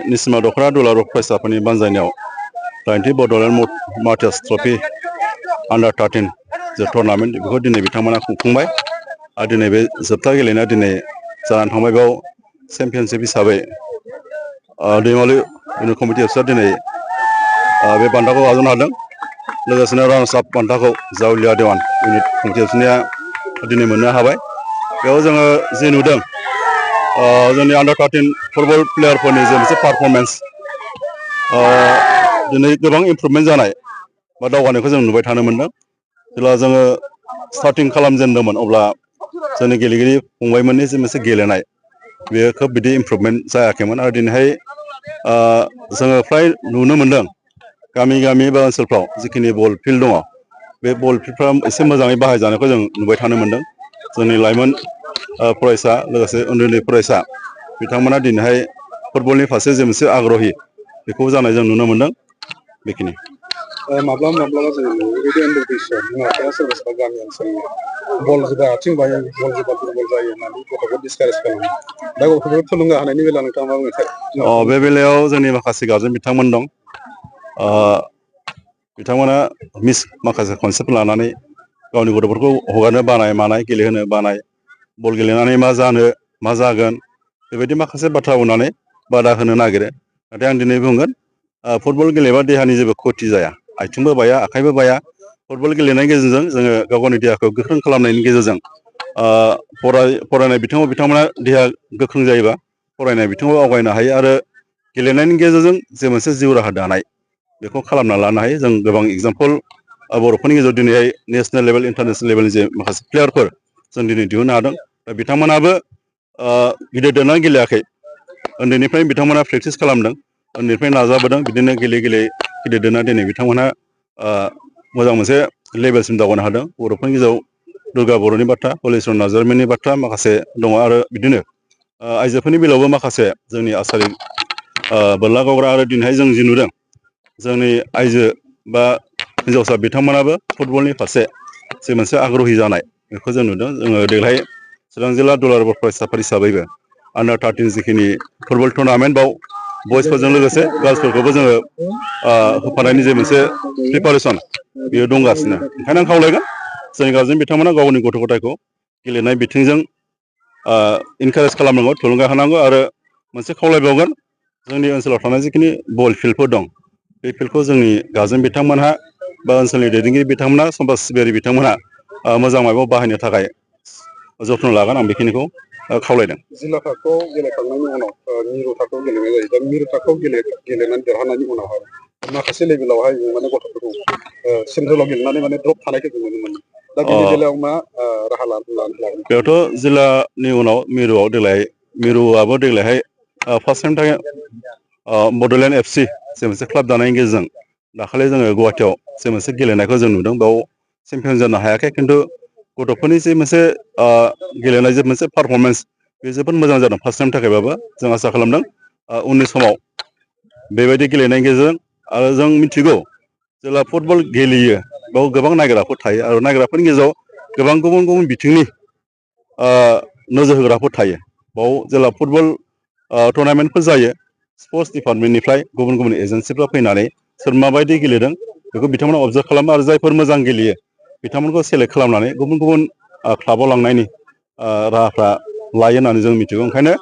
निसिमा दख'रा दुलाराव फरायसाफोरनि बानजायनायाव 90 Bodoland martyrs trophy under 13 जे टुर्नामेन्ट बेखौ दिनै बिथांमोना खुंफुंबाय आरो दिनै बे जोबथा गेलेनाया दिनै जानानै थांबाय। बेयाव चेम्पियनशिप हिसाबै दैमालु इउनियन कमिटि अफिसा दिनै बे बान्थाखौ आजावनो हादों। लोगोसेनो रानार्स आप बान्थाखौ जावलिया देवान इउनिट कमिटि अफिसनिया दिनै मोननो हाबाय। बेयाव जोङो जि नुदों जोंनि अंडर 13 फुटबल प्लेयारफोरनि जे मोनसे पारफरमेन्स दिनै गोबां इमप्रुभमेन्ट जानाय बा दावगानायखौ जों नुबाय थानो मोनदों। जेब्ला जोङो स्टार्टिं खालामजेनदोंमोन अब्ला जोंनि गेलेगिरि फंबायमोननि जे मोनसे गेलेनाय बेयो खोब बिदि इमप्रुभमेन्ट जायाखैमोन आरो दिनैहाय जोङो फ्राय नुनो मोनदों गामि गामि बा ओनसोलफ्राव जिखिनि बल फिल्ड दङ बे बल फिल्डफ्रा एसे मोजाङै बाहायजानायखौ जों नुबाय थानो मोनदों। जोंनि लाइमोन फरायसा लोगोसे उन्दै उन्दै फरायसा बिथांमोना दिनैहाय फुटबलनि फारसे जे मोनसे आग्रही बेखौ जानाय जों नुनो मोनदों। बेखिनि माब्लाबा जोङो बेबायदि उन्दै बैसोआव बिमा बिफाया सोरबा सोरबा गामि ओनसोलनि बल जोबा आथिं बायो बल जोबा दुरबल जायो होननानै गथ'खौ डिसकारेज खालामो। दा गथ'फोरखौ थुलुंगा होनायनि बेलायाव नोंथाङा मा बुंनो? बे बेलायाव जोंनि माखासे गारजेन बिथांमोन दं। बिथांमोना माखासे कनसेप्ट लानानै गावनि गथ'फोरखौ हगारनो बानाय मानाय गेलेहोनो बानाय बल गेलेनानै मा जानो मा जागोन बेबायदि माखासे बाथ्रा बुंनानै बादा होनो नागिरो। नाथाय आं दिनै बुंगोन फुटबल गेलेबा देहानि जेबो खथि जाया। आथिंबो बाया आखाइबो बाया। फुटबल गेलेनायनि गेजेरजों जोङो गाव गावनि देहाखौ गोख्रों खालामनायनि गेजेरजों फरायनाय बिथिङाव बिथांमोना देहा गोख्रों जायोबा फरायनाय बिथिङाव आवगायनो हायो आरो गेलेनायनि गेजेरजों जे मोनसे जिउ राहा दानाय बेखौ खालामना लानो हायो। जों गोबां एग्जाम्पल बर'फोरनि गेजेराव दिनैहाय नेसनेल लेभेल इन्टारनेसनेल लेभेलनि जे माखासे प्लेयारफोर जों दिनै दिहुननो हादों। दा बिथांमोनाबो गिदिर देरनानै गेलेयाखै। उन्दैनिफ्रायनो बिथांमोना प्रेक्टिस खालामदों। उन्दैनिफ्राय नाजाबोदों बिदिनो गेले गेले गिदिर देरना दिनै बिथांमोनहा मोजां मोनसे लेभेलसिम दावगानो हादों। बर'फोरनि गेजेराव दुर्गा बर'नि बाथ्रा हलिचरन नार्जारिमोननि बाथ्रा माखासे दङ आरो बिदिनो आइजोफोरनि बेलायावबो माखासे जोंनि आसारि बोरला गावग्रा आरो दिनैहाय जों जि नुदों जोंनि आइजो बा हिन्जावसा बिथांमोनाबो फुटबलनि फारसे जे मोनसे आग्रही जानाय बेखौ जों नुदों। जोङो देग्लाय चिरां जिल्ला दुलाराव फरायसाफोर हिसाबैबो अंडर 13 जिखिनि फुटबल टुर्नामेन्ट बाव बयसफोरजों लोगोसे गार्लसफोरखौबो जोङो होफानायनि जे मोनसे प्रिपारेसन बेयो दंगासिनो। ओंखायनो आं खावलायगोन जोंनि गारजेन बिथांमोना गावनि गथ' गथायखौ गेलेनाय बिथिंजों इनकारेज खालामनांगौ थुलुंगा होनांगौ आरो मोनसे खावलायबावगोन जोंनि ओनसोलाव थानाय जिखिनि बल फिल्डफोर दं बे फिल्डखौ जोंनि गारजेन बिथांमोनहा बा ओनसोलनि दैदेनगिरि बिथांमोना समाज सिबियारि बिथांमोनहा मोजां माबायाव बाहायनो थाखाय जथ्न' लागोन आं बेखिनिखौ खावलायदों। जिल्ला थाखोआव गेलेखांनायनि उनाव मिरु थाखोआव गेलेनाय जायो। दा मिरु थाखोआव गेलेनानै देरहानायनि उनावहाय माखासे लेभेलावहाय माने गथ'फोरखौ सेन्ट्रेलाव गेलेनानै माने द्रप थानायखौ जों नुनो मोनो। दा बेनि बेलायाव मा राहा लागोन? बेयावथ' जिल्लानि उनाव मिरुआबो देग्लायहाय फार्स्ट टाइमनि थाखाय बड'लेण्ड FC जे मोनसे क्लाब दानायनि गेजेरजों दाखालि जोङो गुवाहाटियाव जे मोनसे गेलेनायखौ जों नुदों। बेयाव चेम्पियन जानो हायाखै खिन्थु गथ'फोरनि जे मोनसे गेलेनाय जे मोनसे पारफरमेन्स बे जोबोद मोजां जादों फार्स्ट टाइमनि थाखायबाबो। जों आसा खालामदों उननि समाव बेबायदि गेलेनायनि गेजेरजों आरो जों मिथिगौ जेब्ला फुटबल गेलेयो बेयाव गोबां नायग्राफोर थायो आरो नायग्राफोरनि गेजेराव गोबां गुबुन गुबुन बिथिंनि नोजोर होग्राफोर थायो। बाव जेब्ला फुटबल टुर्नामेन्टफोर जायो स्पर्ट्स डिपार्टमेन्टनिफ्राय गुबुन गुबुन एजेन्सिफ्रा फैनानै सोर माबायदि गेलेदों बेखौ बिथांमोना अबजार्भ खालामो आरो जायफोर मोजां गेलेयो बिथांमोनखौ सेलेक्ट खालामनानै गुबुन गुबुन क्लाबाव लांनायनि राहाफ्रा लायो होननानै जों मिथिगौ। ओंखायनो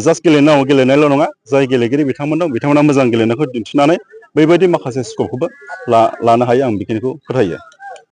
जास्ट गेलेनायल' नङा जाय गेलेगिरि बिथांमोन दं बिथांमोना मोजां गेलेनायखौ दिन्थिनानै बैबायदि माखासे स्कपखौबो लानो हायो आं बेखिनिखौ फोथायो।